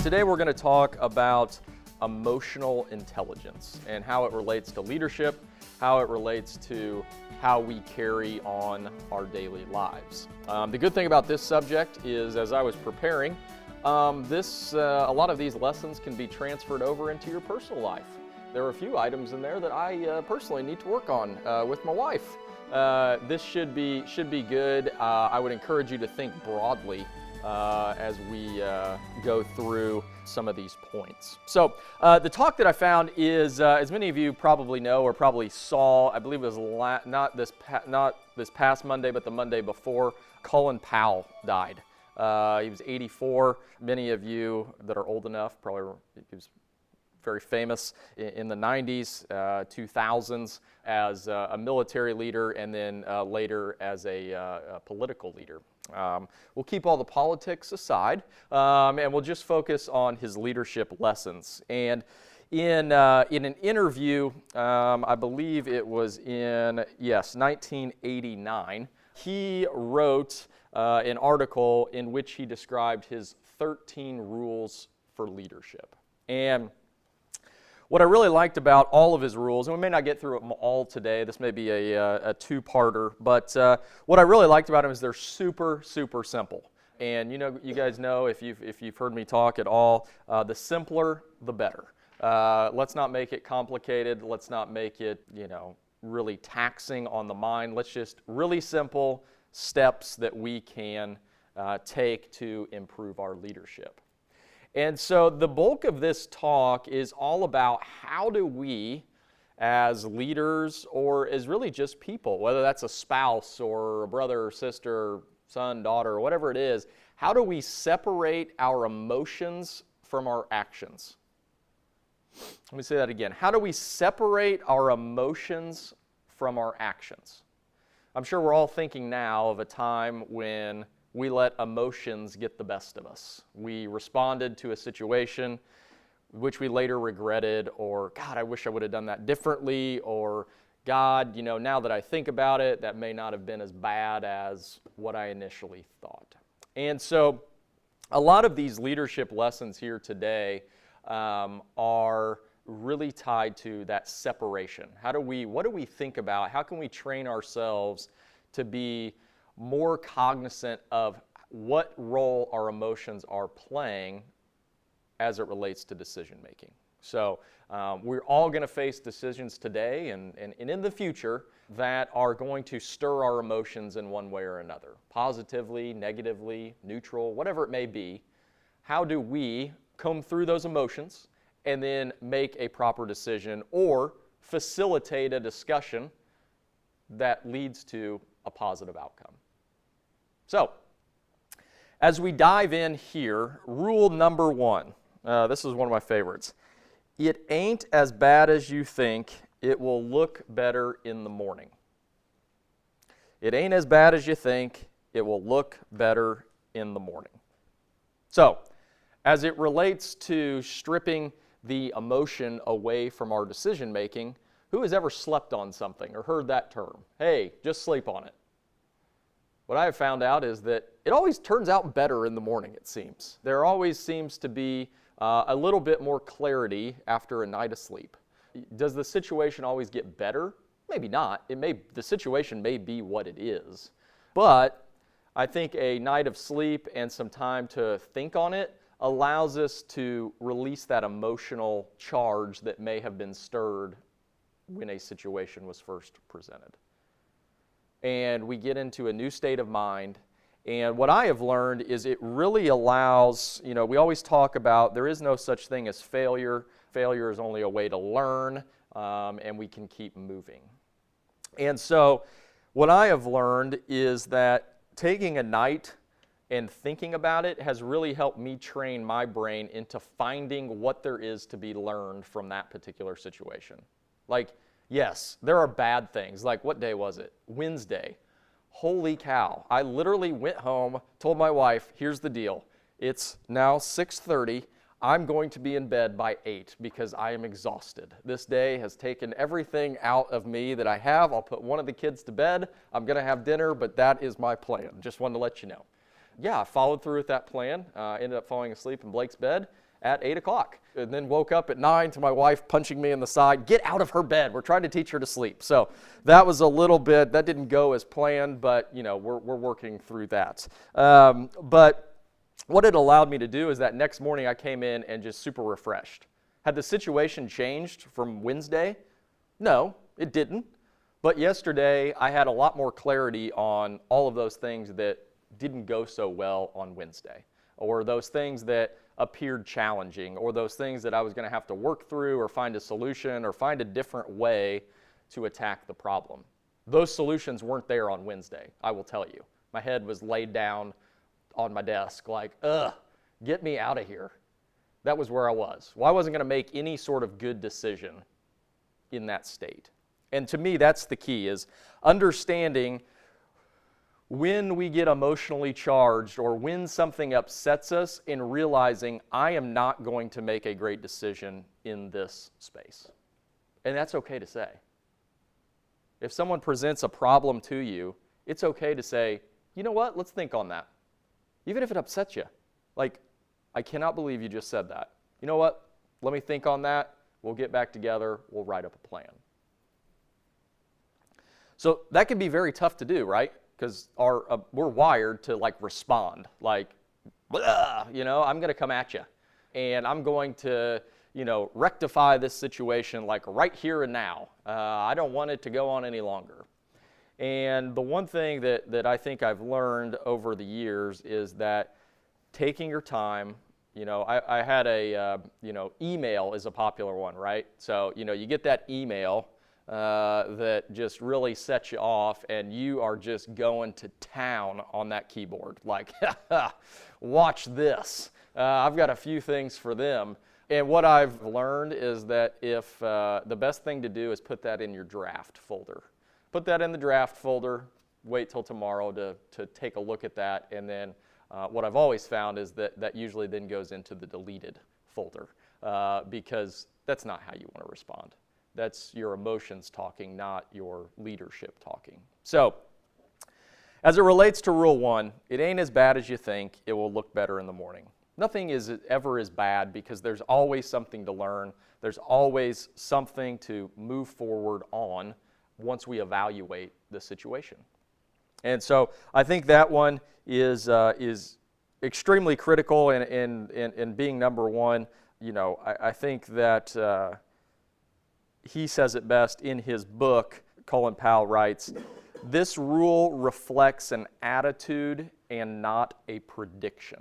Today we're going to talk about emotional intelligence and how it relates to leadership, how it relates to how we carry on our daily lives. The good thing about this subject is, as I was preparing, a lot of these lessons can be transferred over into your personal life. There are a few items in there that I personally need to work on with my wife. This should be good. I would encourage you to think broadly as we go through some of these points. So the talk that I found is, as many of you probably know or probably saw, I believe it was not this past Monday, but the Monday before, Colin Powell died. He was 84. Many of you that are old enough probably, he was very famous in the 90s, 2000s as a military leader, and then later as a political leader. We'll keep all the politics aside, and we'll just focus on his leadership lessons. And in an interview, I believe it was in 1989, he wrote an article in which he described his 13 rules for leadership. And what I really liked about all of his rules, and we may not get through them all today, this may be a two-parter, but what I really liked about them is they're super, super simple. And you guys know, if you've heard me talk at all, the simpler, the better. Let's not make it complicated. Let's not make it, really taxing on the mind. Let's just really simple steps that we can take to improve our leadership. And so the bulk of this talk is all about how do we, as leaders or as really just people, whether that's a spouse or a brother or sister, son, daughter, or whatever it is, how do we separate our emotions from our actions? Let me say that again. How do we separate our emotions from our actions? I'm sure we're all thinking now of a time when we let emotions get the best of us. We responded to a situation which we later regretted, or God, I wish I would have done that differently, or God, now that I think about it, that may not have been as bad as what I initially thought. And so a lot of these leadership lessons here today are really tied to that separation. What do we think about? How can we train ourselves to be more cognizant of what role our emotions are playing as it relates to decision making? So we're all going to face decisions today and in the future that are going to stir our emotions in one way or another, positively, negatively, neutral, whatever it may be. How do we comb through those emotions and then make a proper decision or facilitate a discussion that leads to a positive outcome? So, as we dive in here, rule number one, this is one of my favorites. It ain't as bad as you think, it will look better in the morning. It ain't as bad as you think, it will look better in the morning. So, as it relates to stripping the emotion away from our decision making, who has ever slept on something or heard that term? Hey, just sleep on it. What I have found out is that it always turns out better in the morning, it seems. There always seems to be a little bit more clarity after a night of sleep. Does the situation always get better? Maybe not. The situation may be what it is. But I think a night of sleep and some time to think on it allows us to release that emotional charge that may have been stirred when a situation was first presented. And we get into a new state of mind. And what I have learned is it really allows, we always talk about there is no such thing as failure. Failure is only a way to learn, and we can keep moving. And so what I have learned is that taking a night and thinking about it has really helped me train my brain into finding what there is to be learned from that particular situation. Like, yes, there are bad things. Like, what day was it? Wednesday. Holy cow. I literally went home, told my wife, here's the deal. It's now 6:30. I'm going to be in bed by 8 because I am exhausted. This day has taken everything out of me that I have. I'll put one of the kids to bed. I'm going to have dinner, but that is my plan. Just wanted to let you know. Yeah, I followed through with that plan. Ended up falling asleep in Blake's bed. at 8 o'clock. And then woke up at 9 to my wife punching me in the side, get out of her bed. We're trying to teach her to sleep. So that was a little bit, that didn't go as planned, but we're working through that. But what it allowed me to do is that next morning I came in and just super refreshed. Had the situation changed from Wednesday? No, it didn't. But yesterday I had a lot more clarity on all of those things that didn't go so well on Wednesday, or those things that appeared challenging, or those things that I was going to have to work through or find a solution or find a different way to attack the problem. Those solutions weren't there on Wednesday, I will tell you. My head was laid down on my desk like, get me out of here. That was where I was. Well, I wasn't going to make any sort of good decision in that state. And to me, that's the key, is understanding when we get emotionally charged or when something upsets us, and realizing I am not going to make a great decision in this space. And that's okay to say. If someone presents a problem to you, it's okay to say, you know what, let's think on that. Even if it upsets you. Like, I cannot believe you just said that. You know what, let me think on that. We'll get back together. We'll write up a plan. So that can be very tough to do, right? Because we're wired to respond, I'm going to come at you, and I'm going to, rectify this situation right here and now. I don't want it to go on any longer. And the one thing that I think I've learned over the years is that taking your time, I had email is a popular one, right? So, you get that email that just really sets you off, and you are just going to town on that keyboard. Like, watch this. I've got a few things for them. And what I've learned is that if the best thing to do is put that in your draft folder. Put that in the draft folder, wait till tomorrow to take a look at that, and then what I've always found is that usually then goes into the deleted folder because that's not how you want to respond. That's your emotions talking, not your leadership talking. So, as it relates to Rule 1, it ain't as bad as you think. It will look better in the morning. Nothing is ever as bad because there's always something to learn. There's always something to move forward on once we evaluate the situation. And so I think that one is extremely critical in being number one. I think that he says it best in his book. Colin Powell writes, "This rule reflects an attitude and not a prediction."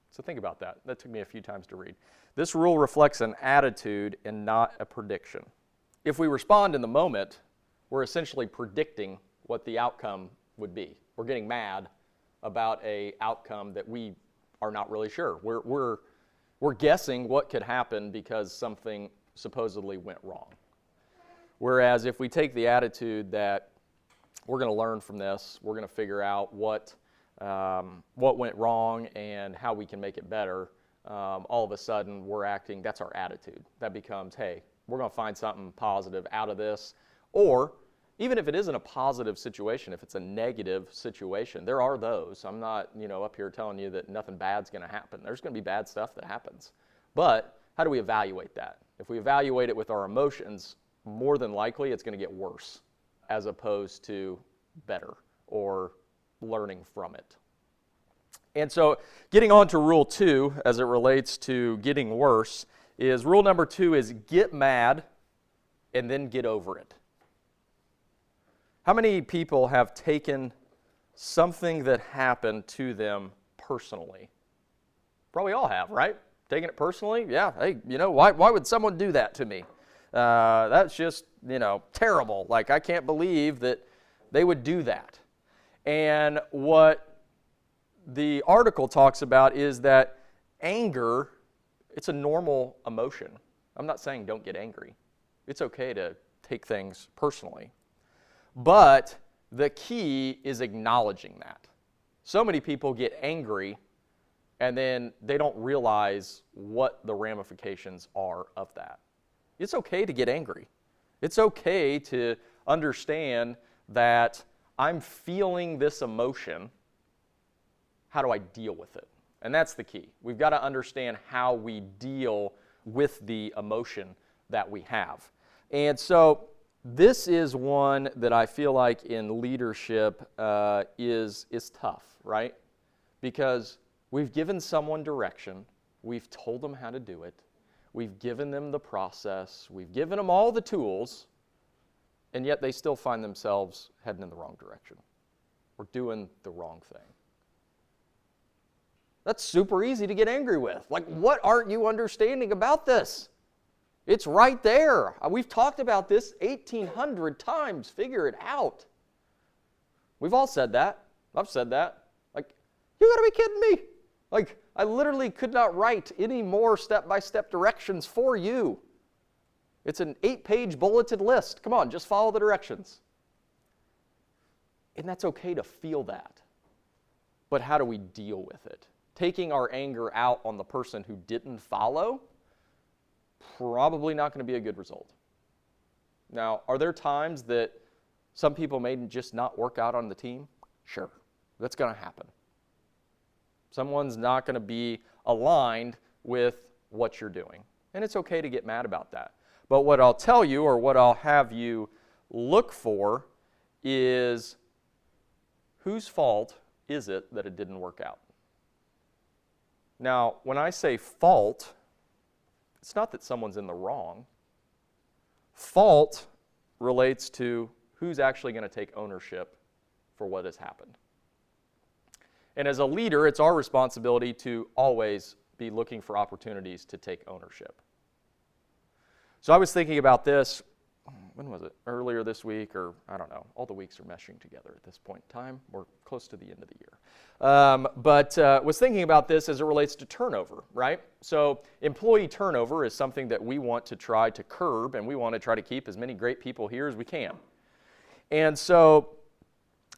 So think about that. That took me a few times to read. This rule reflects an attitude and not a prediction. If we respond in the moment, we're essentially predicting what the outcome would be. We're getting mad about an outcome that we are not really sure. We're guessing what could happen because something supposedly went wrong. Whereas if we take the attitude that we're going to learn from this, we're going to figure out what went wrong and how we can make it better, all of a sudden we're acting, that's our attitude. That becomes, hey, we're going to find something positive out of this. Or even if it isn't a positive situation, if it's a negative situation, there are those. I'm not, up here telling you that nothing bad's going to happen. There's going to be bad stuff that happens. But how do we evaluate that? If we evaluate it with our emotions, more than likely it's going to get worse as opposed to better or learning from it. And so getting on to Rule 2 as it relates to getting worse is rule number 2 is get mad and then get over it. How many people have taken something that happened to them personally? Probably all have, right? Taking it personally? Yeah, hey, why would someone do that to me? That's just, terrible. Like, I can't believe that they would do that. And what the article talks about is that anger, it's a normal emotion. I'm not saying don't get angry. It's okay to take things personally. But the key is acknowledging that. So many people get angry and then they don't realize what the ramifications are of that. It's okay to get angry. It's okay to understand that I'm feeling this emotion. How do I deal with it? And that's the key. We've got to understand how we deal with the emotion that we have. And so this is one that I feel like in leadership is tough, right? Because we've given someone direction, we've told them how to do it, we've given them the process, we've given them all the tools, and yet they still find themselves heading in the wrong direction or doing the wrong thing. That's super easy to get angry with. Like, what aren't you understanding about this? It's right there. We've talked about this 1,800 times. Figure it out. We've all said that. I've said that. Like, you gotta be kidding me. Like, I literally could not write any more step-by-step directions for you. It's an 8-page bulleted list. Come on, just follow the directions. And that's okay to feel that. But how do we deal with it? Taking our anger out on the person who didn't follow, probably not going to be a good result. Now, are there times that some people may just not work out on the team? Sure, that's going to happen. Someone's not going to be aligned with what you're doing. And it's okay to get mad about that. But what I'll tell you, or what I'll have you look for, is whose fault is it that it didn't work out? Now, when I say fault, it's not that someone's in the wrong. Fault relates to who's actually going to take ownership for what has happened. And as a leader, it's our responsibility to always be looking for opportunities to take ownership. So I was thinking about this, when was it? Earlier this week, or I don't know. All the weeks are meshing together at this point in time. We're close to the end of the year. But was thinking about this as it relates to turnover, right? So employee turnover is something that we want to try to curb, and we want to try to keep as many great people here as we can. And so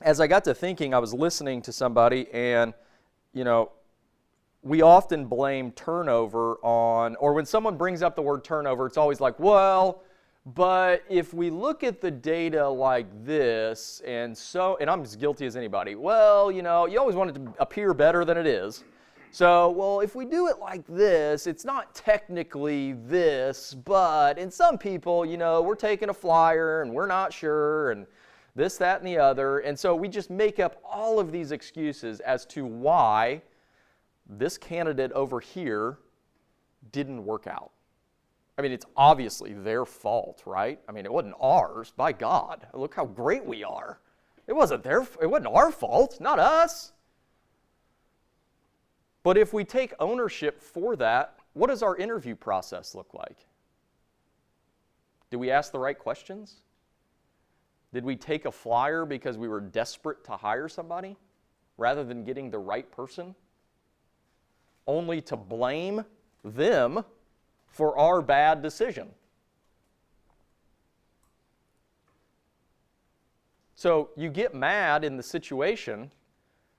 as I got to thinking, I was listening to somebody, and, we often blame turnover on, or when someone brings up the word turnover, it's always like, well, but if we look at the data like this, and I'm as guilty as anybody, well, you always want it to appear better than it is. So, well, if we do it like this, it's not technically this, but in some people, we're taking a flyer and we're not sure, and this, that, and the other. And so we just make up all of these excuses as to why this candidate over here didn't work out. I mean, it's obviously their fault, right? I mean, it wasn't ours. By God, look how great we are. It wasn't our fault, not us. But if we take ownership for that, what does our interview process look like? Do we ask the right questions? Did we take a flyer because we were desperate to hire somebody rather than getting the right person? Only to blame them for our bad decision. So you get mad in the situation,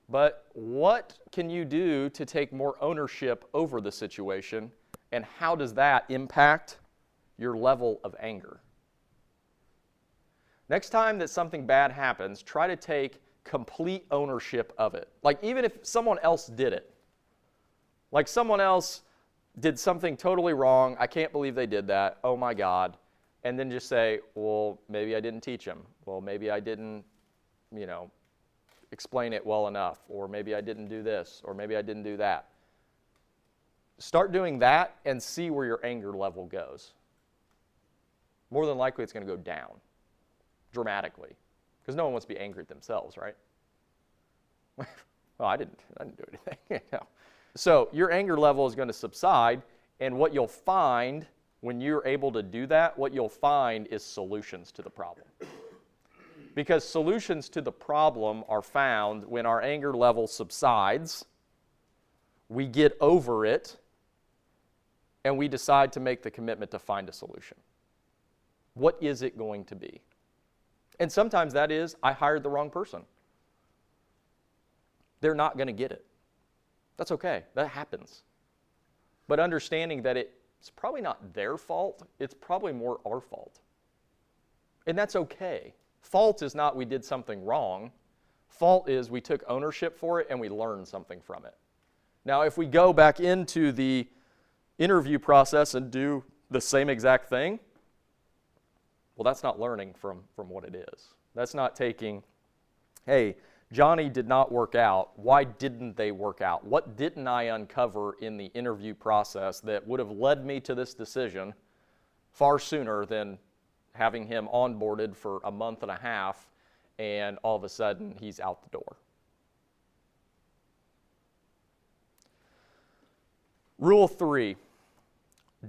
but what can you do to take more ownership over the situation, and how does that impact your level of anger? Next time that something bad happens, try to take complete ownership of it. Like, even if someone else did it. Like, someone else did something totally wrong. I can't believe they did that. Oh my God. And then just say, well, maybe I didn't teach them. Well, maybe I didn't, explain it well enough. Or maybe I didn't do this. Or maybe I didn't do that. Start doing that and see where your anger level goes. More than likely, it's going to go down dramatically. Because no one wants to be angry at themselves, right? Well, I didn't do anything. So your anger level is going to subside, and what you'll find when you're able to do that, what you'll find is solutions to the problem. Because solutions to the problem are found when our anger level subsides, we get over it, and we decide to make the commitment to find a solution. What is it going to be? And sometimes that is, I hired the wrong person. They're not going to get it. That's okay. That happens. But understanding that it's probably not their fault, it's probably more our fault. And that's okay. Fault is not we did something wrong. Fault is we took ownership for it and we learned something from it. Now, if we go back into the interview process and do the same exact thing, well, that's not learning from what it is. That's not taking, hey, Johnny did not work out. Why didn't they work out? What didn't I uncover in the interview process that would have led me to this decision far sooner than having him onboarded for a month and a half and all of a sudden he's out the door? Rule 3,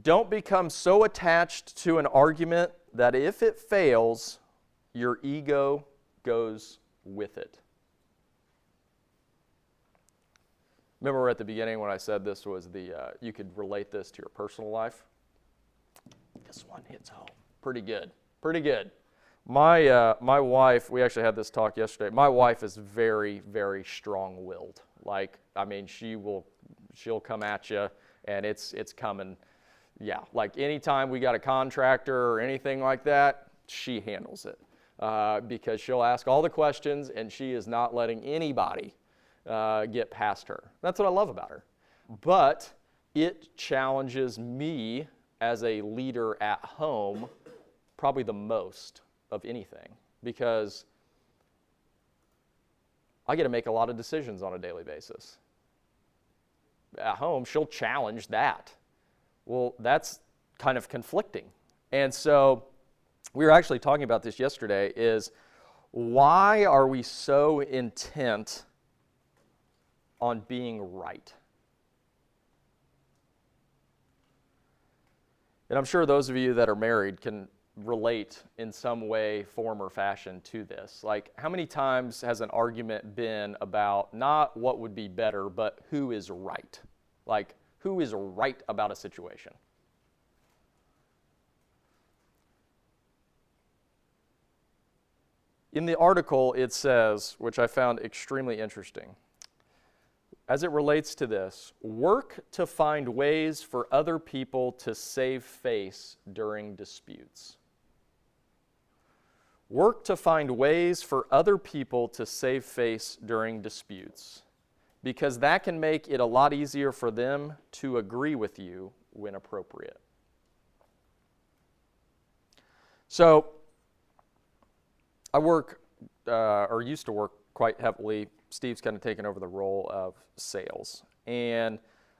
don't become so attached to an argument that if it fails, your ego goes with it. Remember at the beginning when I said this was you could relate this to your personal life? This one hits home. Pretty good. Pretty good. My wife, we actually had this talk yesterday. My wife is very, very strong-willed. Like, I mean, she'll come at you, and it's coming. Yeah, like anytime we got a contractor or anything like that, she handles it because she'll ask all the questions, and she is not letting anybody get past her. That's what I love about her. But it challenges me as a leader at home probably the most of anything because I get to make a lot of decisions on a daily basis. At home, she'll challenge that. Well, that's kind of conflicting. And so we were actually talking about this yesterday is why are we so intent on being right? And I'm sure those of you that are married can relate in some way, form, or fashion to this. Like, how many times has an argument been about not what would be better, but who is right? Like, who is right about a situation? In the article, it says, which I found extremely interesting, as it relates to this, work to find ways for other people to save face during disputes. Work to find ways for other people to save face during disputes, because that can make it a lot easier for them to agree with you when appropriate. So, I work, or used to work quite heavily. Steve's kind of taken over the role of sales. And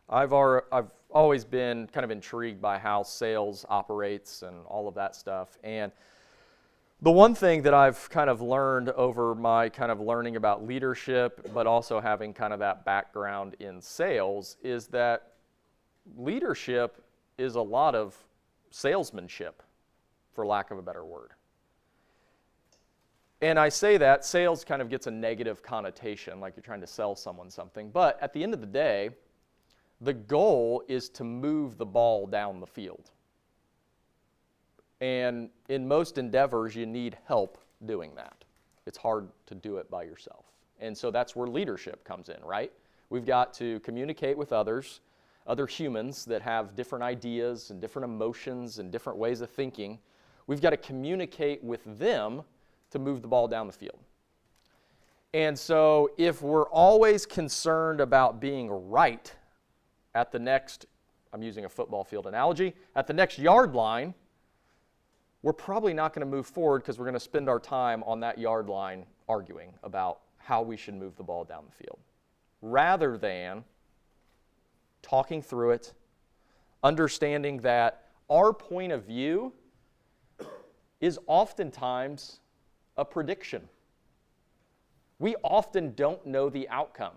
I've always been kind of intrigued by how sales operates and all of that stuff. And the one thing that I've kind of learned over my kind of learning about leadership, but also having kind of that background in sales, is that leadership is a lot of salesmanship, for lack of a better word. And I say that sales kind of gets a negative connotation, like you're trying to sell someone something. But at the end of the day, the goal is to move the ball down the field. And in most endeavors, you need help doing that. It's hard to do it by yourself. And so that's where leadership comes in, right? We've got to communicate with others, other humans that have different ideas and different emotions and different ways of thinking. We've got to communicate with them to move the ball down the field. And so if we're always concerned about being right at the next, I'm using a football field analogy, at the next yard line, we're probably not going to move forward because we're going to spend our time on that yard line arguing about how we should move the ball down the field, rather than talking through it, understanding that our point of view is oftentimes a prediction. We often don't know the outcome.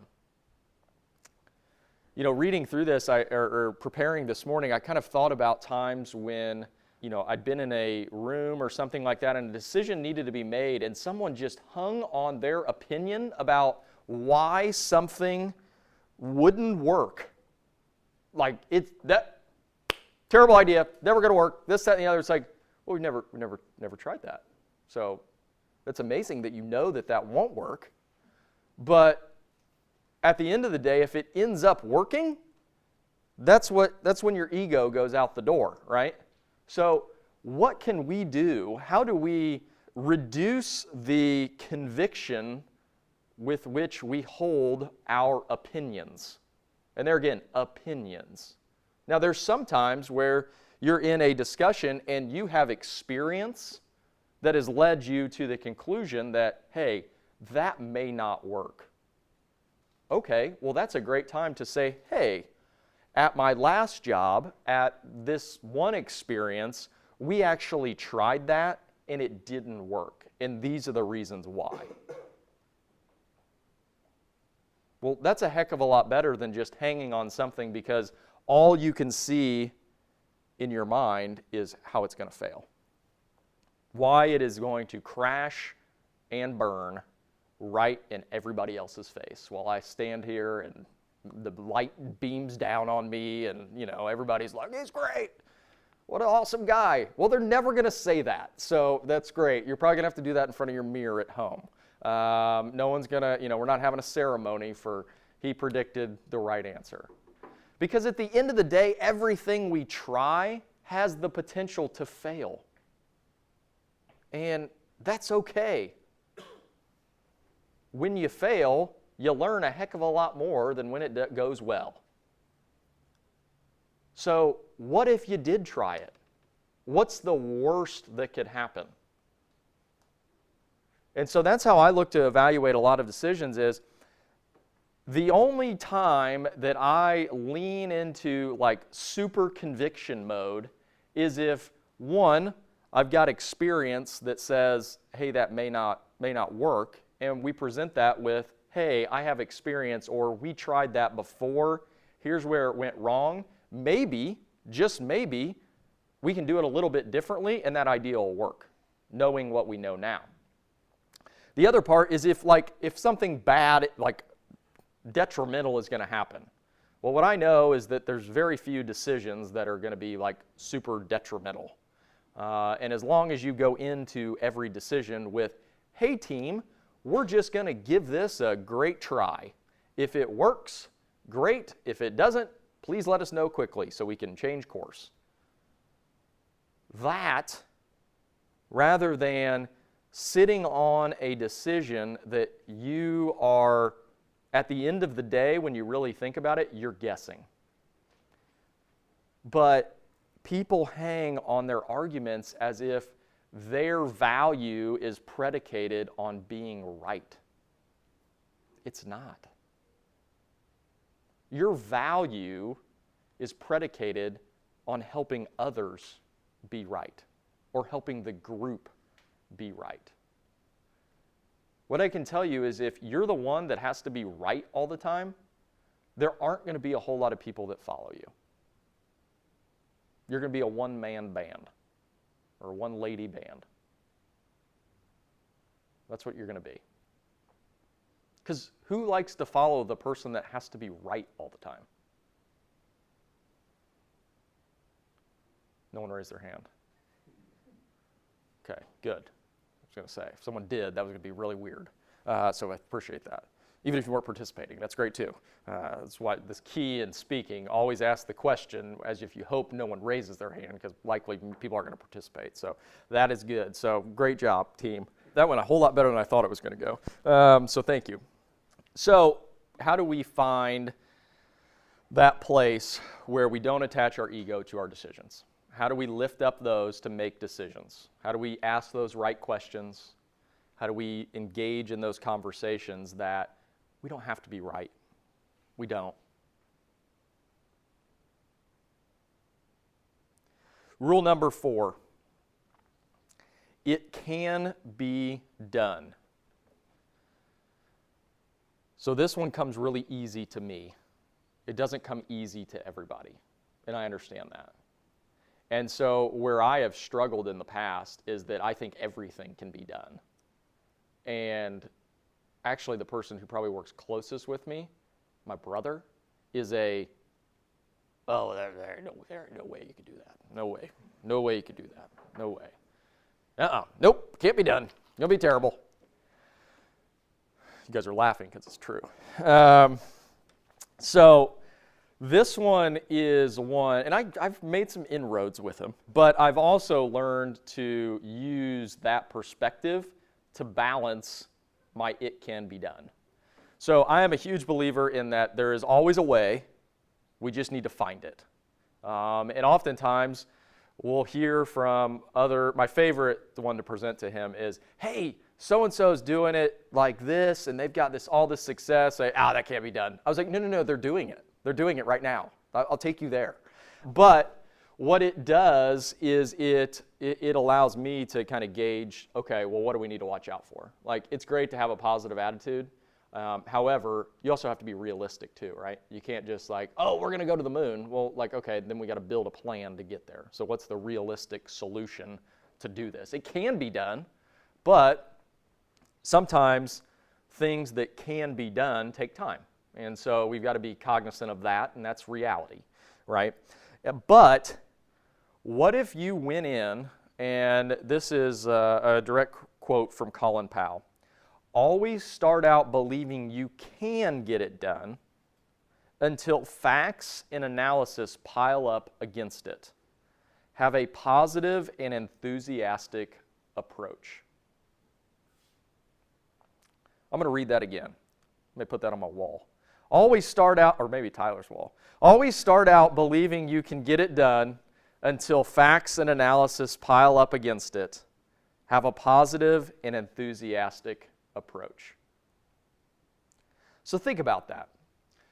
You know, reading through this or preparing this morning, I kind of thought about times when, you know, I'd been in a room or something like that and a decision needed to be made and someone just hung on their opinion about why something wouldn't work. Like, it's that terrible idea, never going to work, this, that, and the other. It's like, well, we've never tried that. So it's amazing that you know that that won't work. But at the end of the day, if it ends up working, that's when your ego goes out the door, right? So what can we do? How do we reduce the conviction with which we hold our opinions? And there again, opinions. Now there's some times where you're in a discussion and you have experience that has led you to the conclusion that, hey, that may not work. Okay, well that's a great time to say, hey, at my last job, at this one experience, we actually tried that and it didn't work. And these are the reasons why. Well, that's a heck of a lot better than just hanging on something because all you can see in your mind is how it's going to fail. Why it is going to crash and burn right in everybody else's face while I stand here and the light beams down on me and, everybody's like, he's great. What an awesome guy. Well, they're never going to say that, so that's great. You're probably going to have to do that in front of your mirror at home. No one's going to, we're not having a ceremony for he predicted the right answer. Because at the end of the day, everything we try has the potential to fail. And that's okay. When you fail, you learn a heck of a lot more than when it goes well. So what if you did try it? What's the worst that could happen? And so that's how I look to evaluate a lot of decisions is the only time that I lean into like super conviction mode is if, one, I've got experience that says, hey, that may not work, and we present that with, hey, I have experience, or we tried that before, here's where it went wrong. Maybe, just maybe, we can do it a little bit differently, and that idea will work, knowing what we know now. The other part is if something bad, like detrimental is going to happen. Well, what I know is that there's very few decisions that are going to be like super detrimental. And as long as you go into every decision with, hey team, we're just going to give this a great try. If it works, great. If it doesn't, please let us know quickly so we can change course. That, rather than sitting on a decision that you are, at the end of the day, when you really think about it, you're guessing. But people hang on their arguments as if their value is predicated on being right. It's not. Your value is predicated on helping others be right or helping the group be right. What I can tell you is if you're the one that has to be right all the time, there aren't going to be a whole lot of people that follow you. You're going to be a one-man band or a one-lady band. That's what you're going to be. Because who likes to follow the person that has to be right all the time? No one raised their hand. Okay, good. I was going to say, if someone did, that was going to be really weird. So I appreciate that. Even if you weren't participating, that's great too. That's why this key in speaking, always ask the question as if you hope no one raises their hand, because likely people aren't going to participate. So that is good. So great job, team. That went a whole lot better than I thought it was going to go. So thank you. So how do we find that place where we don't attach our ego to our decisions? How do we lift up those to make decisions? How do we ask those right questions? How do we engage in those conversations that we don't have to be right? We don't. Rule number 4, it can be done. So this one comes really easy to me. It doesn't come easy to everybody, and I understand that. And so where I have struggled in the past is that I think everything can be done. And actually the person who probably works closest with me, my brother, is there ain't no way you could do that. No way. No way you could do that. No way. Nope, can't be done. It'll be terrible. You guys are laughing because it's true. So this one is one, and I've made some inroads with him, but I've also learned to use that perspective to balance my it can be done. So I am a huge believer in that there is always a way We just need to find it. And oftentimes, we'll hear from my favorite one to present to him is, hey, so-and-so's doing it like this, and they've got all this success. That can't be done. I was like, no, they're doing it. They're doing it right now. I'll take you there. But what it does is it allows me to kind of gauge, okay, well, what do we need to watch out for? Like, it's great to have a positive attitude. However, you also have to be realistic too, right? You can't just like, oh, we're going to go to the moon. Well, like, okay, then we got to build a plan to get there. So what's the realistic solution to do this? It can be done, but sometimes things that can be done take time. And so we've got to be cognizant of that, and that's reality, right? But what if you went in, and this is a direct quote from Colin Powell, always start out believing you can get it done until facts and analysis pile up against it. Have a positive and enthusiastic approach. I'm going to read that again. Let me put that on my wall. Always start out, or maybe Tyler's wall. Always start out believing you can get it done until facts and analysis pile up against it. Have a positive and enthusiastic approach. So think about that.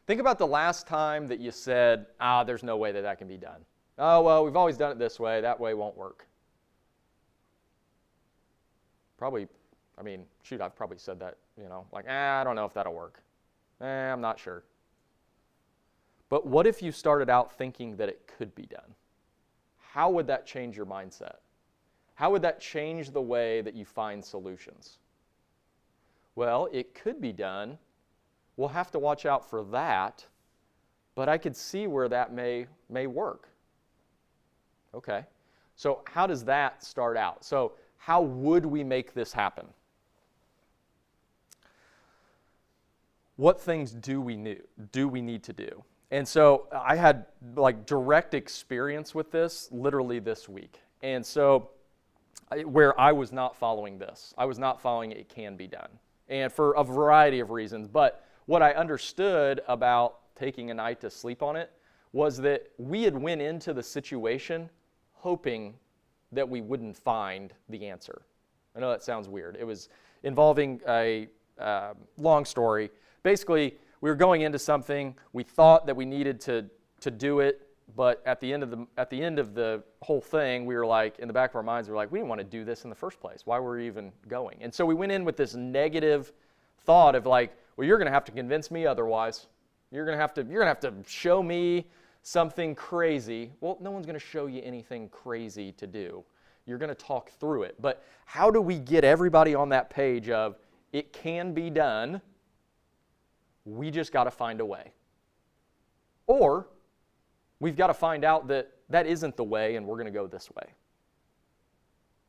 Think about the last time that you said, there's no way that can be done. Oh, well, we've always done it this way. That way won't work. Probably, I've probably said that, like, I don't know if that'll work. I'm not sure. But what if you started out thinking that it could be done? How would that change your mindset? How would that change the way that you find solutions? Well, it could be done. We'll have to watch out for that, but I could see where that may work. Okay, so how does that start out? So how would we make this happen? What things do we need to do? And so I had like direct experience with this literally this week. And so where I was not following this. I was not following it can be done. And for a variety of reasons. But what I understood about taking a night to sleep on it was that we had went into the situation hoping that we wouldn't find the answer. I know that sounds weird. It was involving a long story. Basically, we were going into something, we thought that we needed to do it, but at the end of the whole thing, we were like, in the back of our minds, we were like, we didn't want to do this in the first place. Why were we even going? And so we went in with this negative thought of like, well, you're going to have to convince me otherwise. You're going to have to show me something crazy. Well, no one's going to show you anything crazy to do. You're going to talk through it. But how do we get everybody on that page of it can be done? We just got to find a way. Or we've got to find out that that isn't the way and we're going to go this way.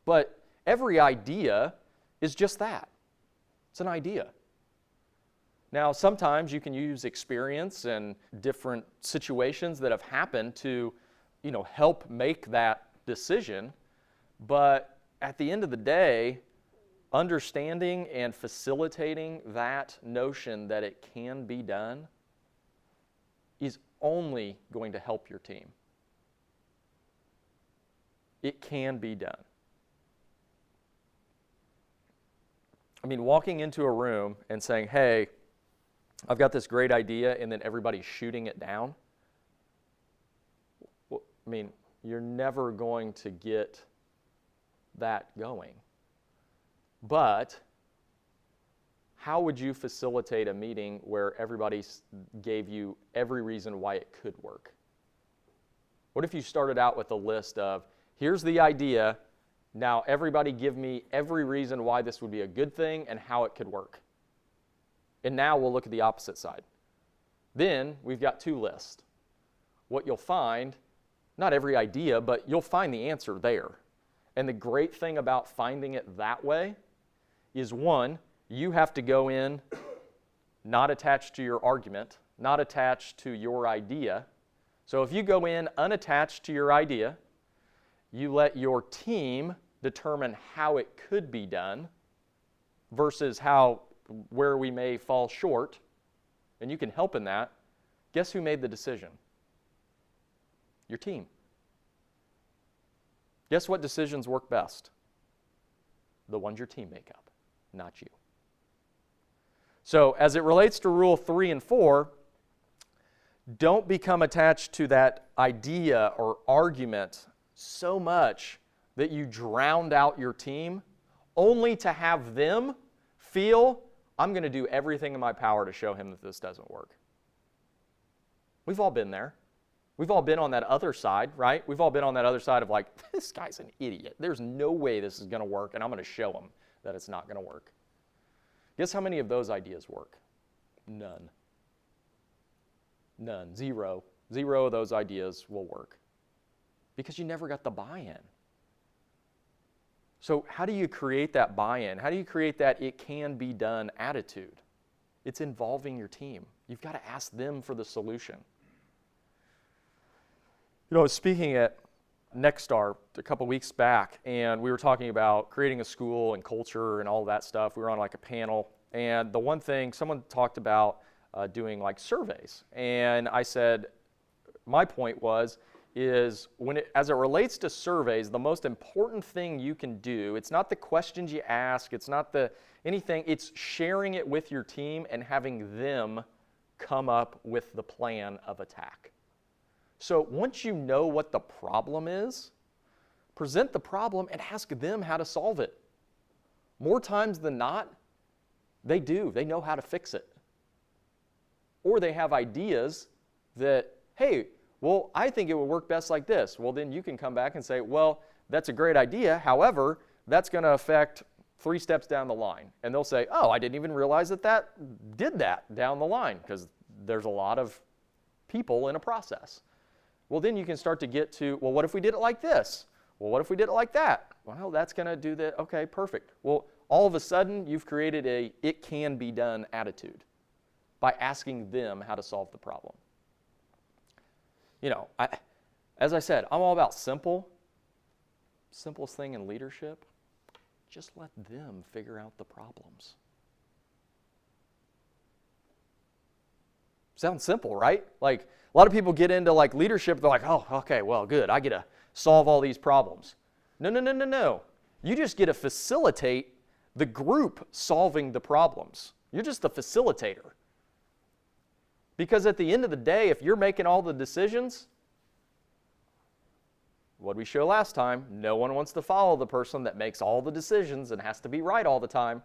But every idea is just that. It's an idea. Now, sometimes you can use experience and different situations that have happened to, help make that decision. But at the end of the day, understanding and facilitating that notion that it can be done is only going to help your team. It can be done. Walking into a room and saying, hey, I've got this great idea, and then everybody's shooting it down. Well, you're never going to get that going. But how would you facilitate a meeting where everybody gave you every reason why it could work? What if you started out with a list of, here's the idea, now everybody give me every reason why this would be a good thing and how it could work. And now we'll look at the opposite side. Then we've got two lists. What you'll find, not every idea, but you'll find the answer there. And the great thing about finding it that way is, one, you have to go in not attached to your argument, not attached to your idea. So if you go in unattached to your idea, you let your team determine how it could be done versus where we may fall short, and you can help in that. Guess who made the decision? Your team. Guess what decisions work best? The ones your team make up, not you. So as it relates to Rule 3 and 4, don't become attached to that idea or argument so much that you drowned out your team only to have them feel, I'm going to do everything in my power to show him that this doesn't work. We've all been there. We've all been on that other side, right? We've all been on that other side of like, this guy's an idiot. There's no way this is going to work, and I'm going to show him that it's not going to work. Guess how many of those ideas work? None. None. Zero. Zero of those ideas will work because you never got the buy-in. So how do you create that buy-in? How do you create that it can be done attitude? It's involving your team. You've got to ask them for the solution. You know, I was speaking at Nexstar a couple weeks back, and we were talking about creating a school and culture and all that stuff. We were on like a panel, and the one thing, someone talked about doing like surveys. And I said, my point is as it relates to surveys, the most important thing you can do, it's not the questions you ask, it's not anything, it's sharing it with your team and having them come up with the plan of attack. So once you know what the problem is, present the problem and ask them how to solve it. More times than not, they do. They know how to fix it. Or they have ideas that, hey, well, I think it would work best like this. Well, then you can come back and say, well, that's a great idea. However, that's going to affect 3 steps down the line. And they'll say, oh, I didn't even realize that did that down the line, because there's a lot of people in a process. Well, then you can start to get to, well, what if we did it like this? Well, what if we did it like that? Well, that's going to do that. Okay, perfect. Well, all of a sudden, you've created a it can be done attitude by asking them how to solve the problem. You know, as I said, I'm all about simplest thing in leadership. Just let them figure out the problems. Sounds simple, right? Like, a lot of people get into like leadership, they're like, oh, okay, well, good, I get to solve all these problems. No. You just get to facilitate the group solving the problems. You're just the facilitator. Because at the end of the day, if you're making all the decisions, what did we show last time? No one wants to follow the person that makes all the decisions and has to be right all the time.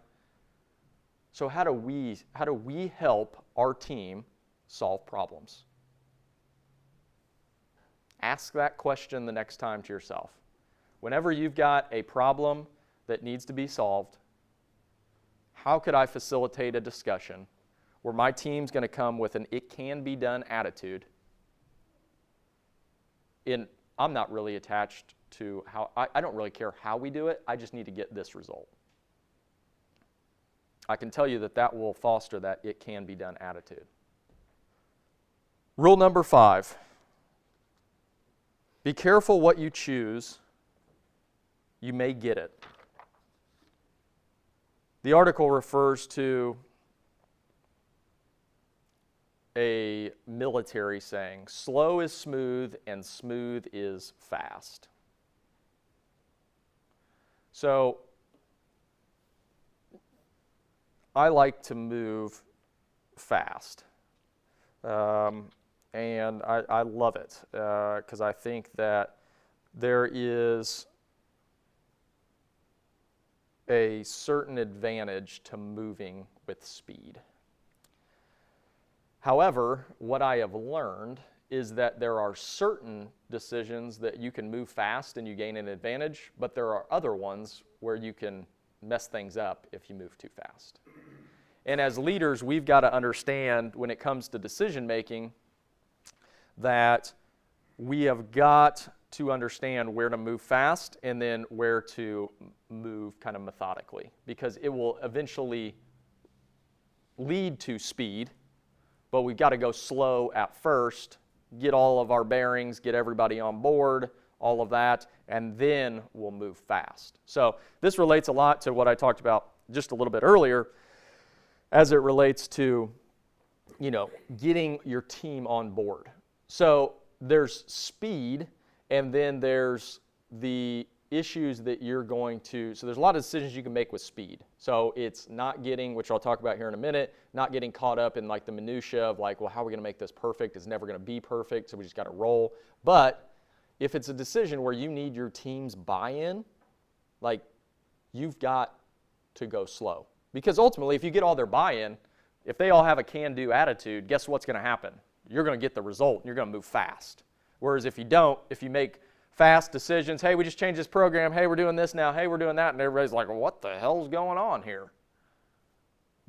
So how do we help our team solve problems? Ask that question the next time to yourself. Whenever you've got a problem that needs to be solved, how could I facilitate a discussion where my team's going to come with an it can be done attitude? I'm not really attached to how, I don't really care how we do it, I just need to get this result. I can tell you that will foster that it can be done attitude. Rule number 5. Be careful what you choose. You may get it. The article refers to a military saying, slow is smooth and smooth is fast. So I like to move fast. And I love it because I think that there is a certain advantage to moving with speed. However, what I have learned is that there are certain decisions that you can move fast and you gain an advantage, but there are other ones where you can mess things up if you move too fast. And as leaders, we've got to understand when it comes to decision making that we have got to understand where to move fast and then where to move kind of methodically, because it will eventually lead to speed, but we've got to go slow at first, get all of our bearings, get everybody on board, all of that, and then we'll move fast. So this relates a lot to what I talked about just a little bit earlier as it relates to, getting your team on board. So there's speed, and then there's the issues that you're going to, so there's a lot of decisions you can make with speed. So it's not getting, which I'll talk about here in a minute, not getting caught up in like the minutia of like, well, how are we going to make this perfect? It's never going to be perfect, so we just got to roll. But if it's a decision where you need your team's buy-in, like you've got to go slow. Because ultimately, if you get all their buy-in, if they all have a can-do attitude, guess what's going to happen? You're going to get the result, and you're going to move fast. Whereas if you don't, if you make fast decisions, hey, we just changed this program, hey, we're doing this now, hey, we're doing that, and everybody's like, well, what the hell's going on here?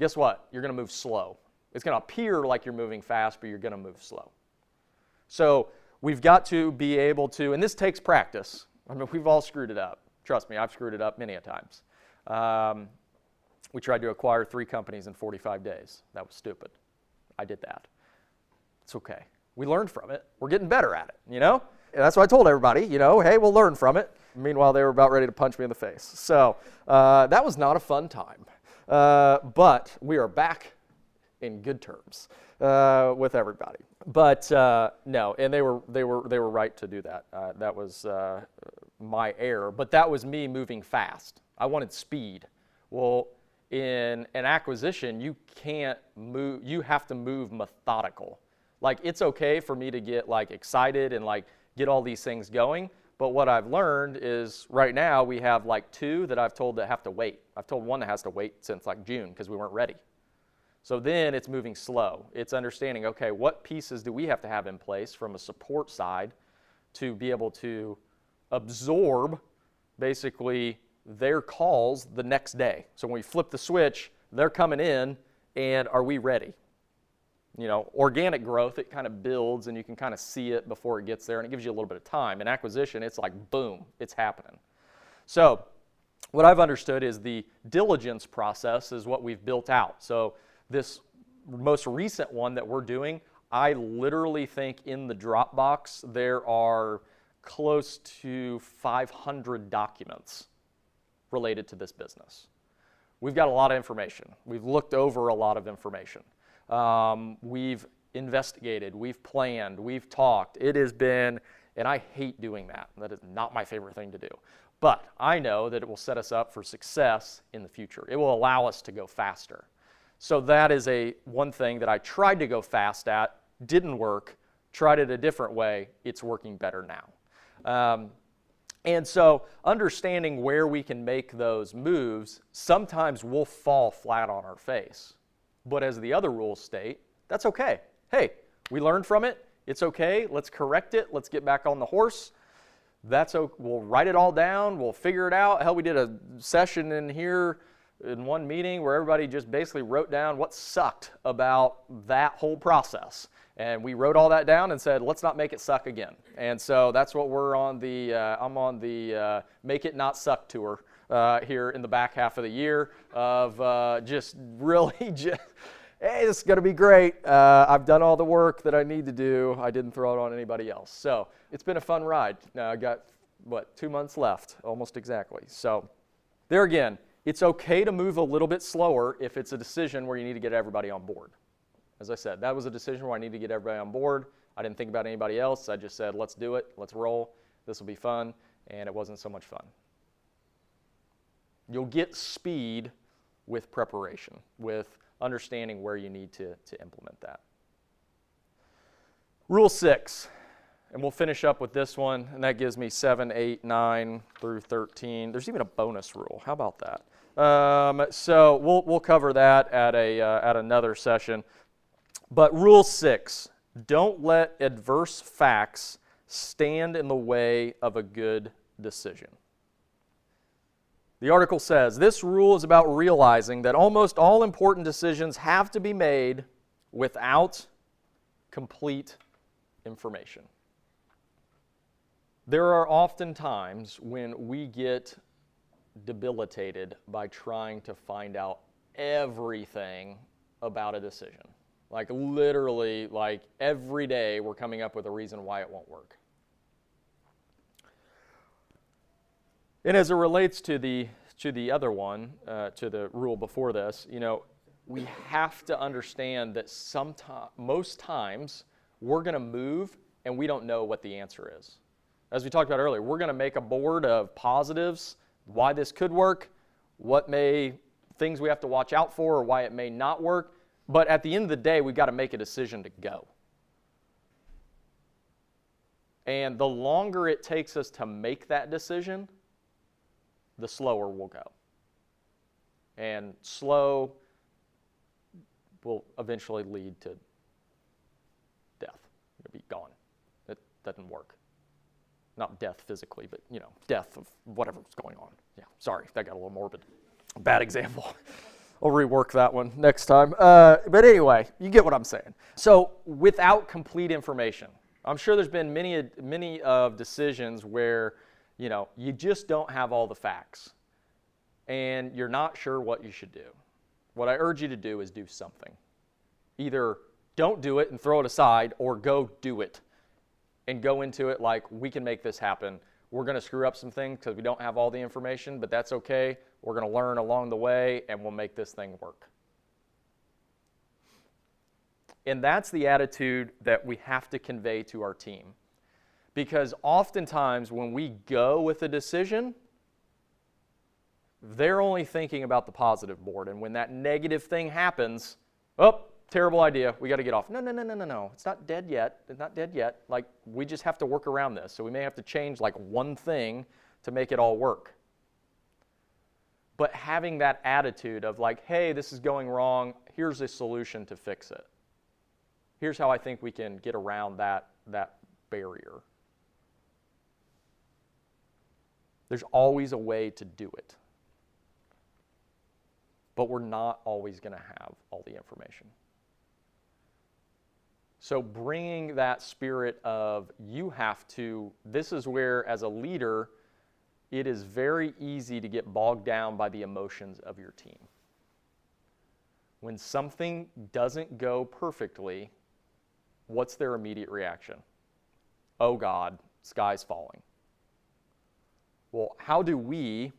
Guess what? You're going to move slow. It's going to appear like you're moving fast, but you're going to move slow. So we've got to be able to, and this takes practice. I mean, we've all screwed it up. Trust me, I've screwed it up many a times. We tried to acquire 3 companies in 45 days. That was stupid. I did that. It's okay. We learned from it. We're getting better at it, you know? And that's what I told everybody, you know, hey, we'll learn from it. Meanwhile, they were about ready to punch me in the face. So that was not a fun time. But we are back in good terms with everybody. But no, and they were right to do that. That was my error. But that was me moving fast. I wanted speed. Well, in an acquisition, you can't move. You have to move methodical. Like, it's okay for me to get like excited and like get all these things going, but what I've learned is right now we have like 2 that I've told that have to wait. I've told one that has to wait since like June because we weren't ready. So then it's moving slow. It's understanding, okay, what pieces do we have to have in place from a support side to be able to absorb basically their calls the next day. So when we flip the switch, they're coming in, and are we ready? You know, organic growth, it kind of builds and you can kind of see it before it gets there, and it gives you a little bit of time. In acquisition, it's like boom, it's happening. So what I've understood is the diligence process is what we've built out. So this most recent one that we're doing, I literally think in the Dropbox there are close to 500 documents related to this business. We've got a lot of information. We've looked over a lot of information. We've investigated, we've planned, we've talked. It has been, and I hate doing that. That is not my favorite thing to do. But I know that it will set us up for success in the future. It will allow us to go faster. So that is one thing that I tried to go fast at, didn't work, tried it a different way, it's working better now. And so understanding where we can make those moves, sometimes we'll fall flat on our face. But as the other rules state, that's okay. Hey, we learned from it. It's okay. Let's correct it. Let's get back on the horse. That's okay. We'll write it all down. We'll figure it out. Hell, we did a session in here in one meeting where everybody just basically wrote down what sucked about that whole process. And we wrote all that down and said, let's not make it suck again. And so that's what we're on the, I'm on the Make It Not Suck tour here in the back half of the year of just really just, hey, this is going to be great. I've done all the work that I need to do. I didn't throw it on anybody else. So it's been a fun ride. Now I got, 2 months left, almost exactly. So there again, it's okay to move a little bit slower if it's a decision where you need to get everybody on board. As I said, that was a decision where I need to get everybody on board. I didn't think about anybody else. I just said, let's do it. Let's roll. This will be fun. And it wasn't so much fun. You'll get speed with preparation, with understanding where you need to implement that. Rule 6, and we'll finish up with this one, and that gives me 7, 8, 9 through 13. There's even a bonus rule. How about that? So we'll cover that at another session. But rule 6, don't let adverse facts stand in the way of a good decision. The article says, this rule is about realizing that almost all important decisions have to be made without complete information. There are often times when we get debilitated by trying to find out everything about a decision. Like literally, like every day we're coming up with a reason why it won't work. And as it relates to the other one, to the rule before this, we have to understand that most times we're going to move and we don't know what the answer is. As we talked about earlier, we're going to make a board of positives, why this could work, things we have to watch out for, or why it may not work. But at the end of the day, we've got to make a decision to go. And the longer it takes us to make that decision, the slower we'll go. And slow will eventually lead to death. You'll be gone. It doesn't work. Not death physically, but, death of whatever's going on. Yeah, sorry, that got a little morbid. Bad example. I'll rework that one next time. But anyway, you get what I'm saying. So without complete information, I'm sure there's been many of decisions where, you just don't have all the facts and you're not sure what you should do. What I urge you to do is do something. Either don't do it and throw it aside, or go do it and go into it like, we can make this happen. We're going to screw up some things because we don't have all the information, but that's okay. We're going to learn along the way, and we'll make this thing work. And that's the attitude that we have to convey to our team. Because oftentimes when we go with a decision, they're only thinking about the positive board. And when that negative thing happens, terrible idea, we got to get off. No. It's not dead yet. It's not dead yet. Like, we just have to work around this. So we may have to change like one thing to make it all work. But having that attitude of like, hey, this is going wrong. Here's a solution to fix it. Here's how I think we can get around that barrier. There's always a way to do it. But we're not always going to have all the information. So bringing that spirit of this is where, as a leader, it is very easy to get bogged down by the emotions of your team. When something doesn't go perfectly, what's their immediate reaction? Oh God, sky's falling. Well, how do we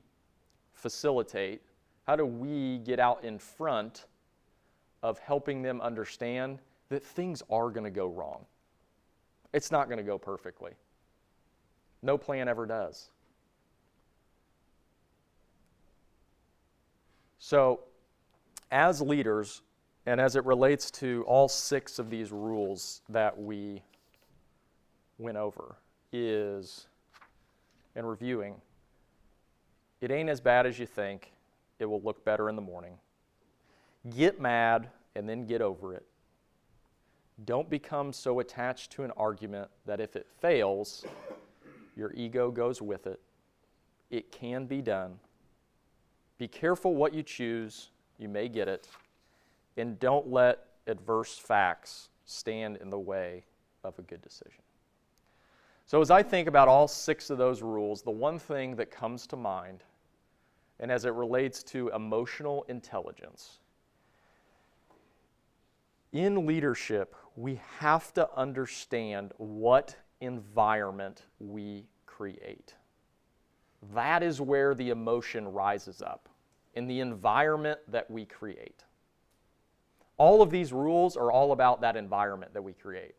facilitate? How do we get out in front of helping them understand that things are going to go wrong? It's not going to go perfectly. No plan ever does. So, as leaders, and as it relates to all 6 of these rules that we went over, is, in reviewing, it ain't as bad as you think. It will look better in the morning. Get mad and then get over it. Don't become so attached to an argument that if it fails, your ego goes with it. It can be done. Be careful what you choose. You may get it. And don't let adverse facts stand in the way of a good decision. So as I think about all 6 of those rules, the one thing that comes to mind, and as it relates to emotional intelligence, in leadership, we have to understand what environment we create. That is where the emotion rises up, in the environment that we create. All of these rules are all about that environment that we create,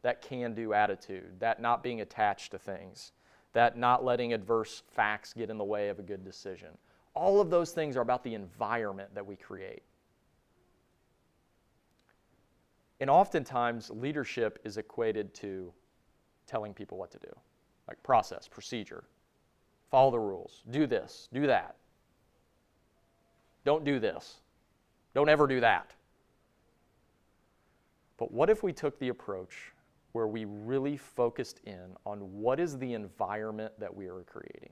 that can-do attitude, that not being attached to things, that not letting adverse facts get in the way of a good decision. All of those things are about the environment that we create. And oftentimes, leadership is equated to telling people what to do, like process, procedure, follow the rules, do this, do that. Don't do this. Don't ever do that. But what if we took the approach where we really focused in on what is the environment that we are creating?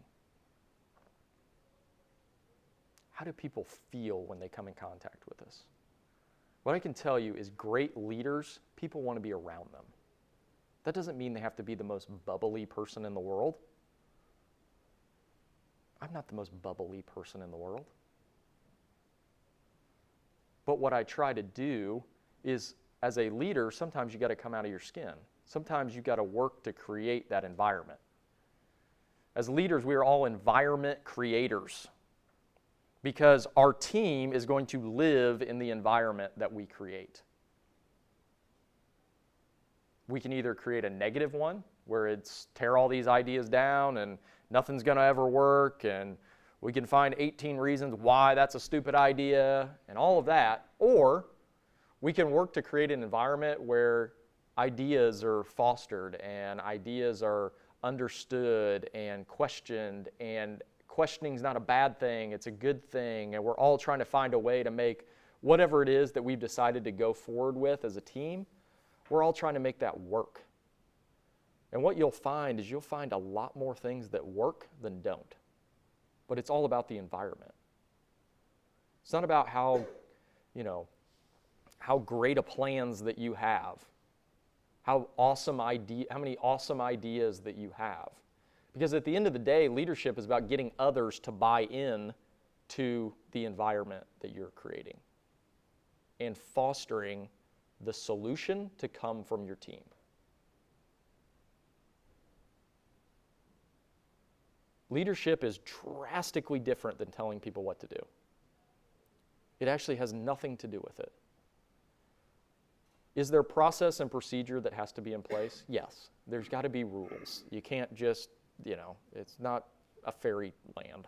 How do people feel when they come in contact with us? What I can tell you is great leaders, people want to be around them. That doesn't mean they have to be the most bubbly person in the world. I'm not the most bubbly person in the world. But what I try to do is, as a leader, sometimes you got to come out of your skin. Sometimes you got to work to create that environment. As leaders, we are all environment creators, because our team is going to live in the environment that we create. We can either create a negative one where it's tear all these ideas down and nothing's going to ever work, and we can find 18 reasons why that's a stupid idea and all of that. Or we can work to create an environment where ideas are fostered and ideas are understood and questioned, and questioning is not a bad thing, it's a good thing, and we're all trying to find a way to make whatever it is that we've decided to go forward with as a team, we're all trying to make that work. And what you'll find is you'll find a lot more things that work than don't. But it's all about the environment. It's not about how great a plans that you have, how many awesome ideas that you have. Because at the end of the day, leadership is about getting others to buy in to the environment that you're creating and fostering the solution to come from your team. Leadership is drastically different than telling people what to do. It actually has nothing to do with it. Is there process and procedure that has to be in place? Yes. There's got to be rules. You can't just, it's not a fairyland.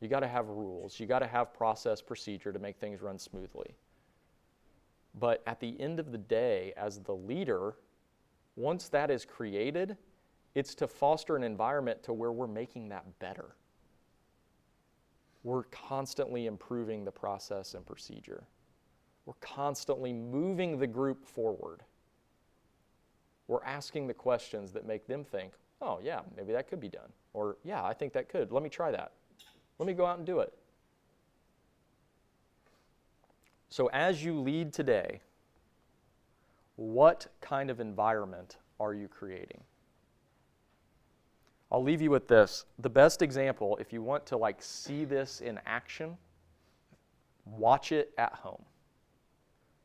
You got to have rules. You got to have process, procedure to make things run smoothly. But at the end of the day, as the leader, once that is created, it's to foster an environment to where we're making that better. We're constantly improving the process and procedure. We're constantly moving the group forward. We're asking the questions that make them think, oh yeah, maybe that could be done. Or yeah, I think that could. Let me try that. Let me go out and do it. So as you lead today, what kind of environment are you creating? I'll leave you with this. The best example, if you want to see this in action, watch it at home.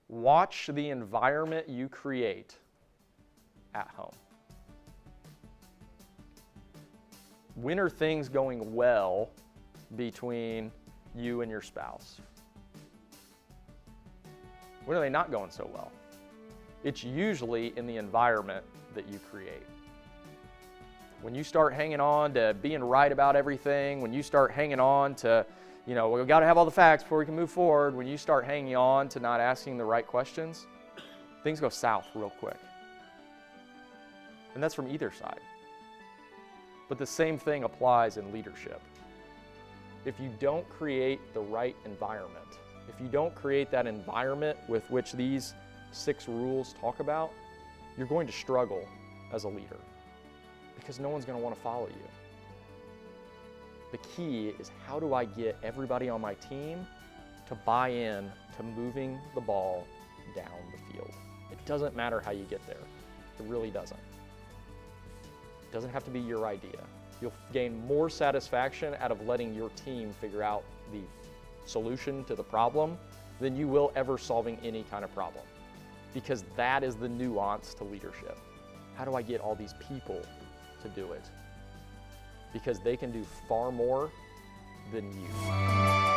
Watch the environment you create at home. When are things going well between you and your spouse? When are they not going so well? It's usually in the environment that you create. When you start hanging on to being right about everything, when you start hanging on to, we've got to have all the facts before we can move forward, when you start hanging on to not asking the right questions, things go south real quick. And that's from either side. But the same thing applies in leadership. If you don't create the right environment, if you don't create that environment with which these 6 rules talk about, you're going to struggle as a leader because no one's going to want to follow you. The key is, how do I get everybody on my team to buy in to moving the ball down the field? It doesn't matter how you get there. It really doesn't. It doesn't have to be your idea. You'll gain more satisfaction out of letting your team figure out the solution to the problem than you will ever solving any kind of problem. Because that is the nuance to leadership. How do I get all these people to do it? Because they can do far more than you.